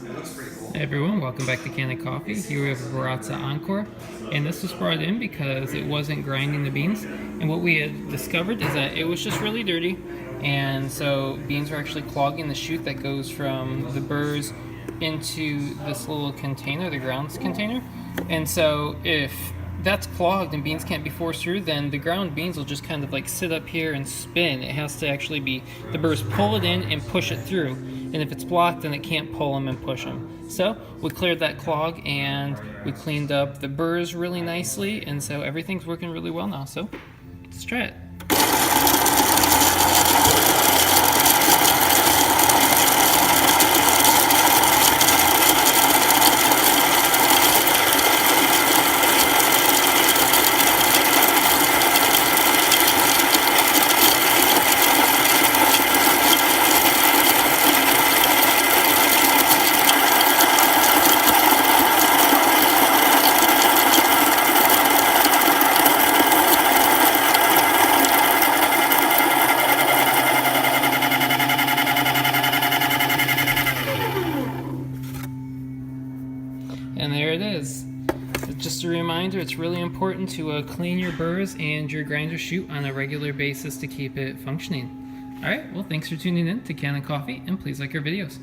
Hey everyone, welcome back to Kanen Coffee. Here we have a Baratza Encore, and this was brought in because it wasn't grinding the beans. And what we had discovered is that it was just really dirty, and so beans were actually clogging the chute that goes from the burrs into this little container, the grounds container. And so if that's clogged and beans can't be forced through, then the ground beans will just kind of like sit up here and spin. It has to actually be, the burrs pull it in and push it through. And if it's blocked, then it can't pull them and push them. So we cleared that clog and we cleaned up the burrs really nicely. And so everything's working really well now. So let's try it. And there it is. Just a reminder, it's really important to clean your burrs and your grinder chute on a regular basis to keep it functioning. Alright, well thanks for tuning in to Kanen Coffee, and please like our videos.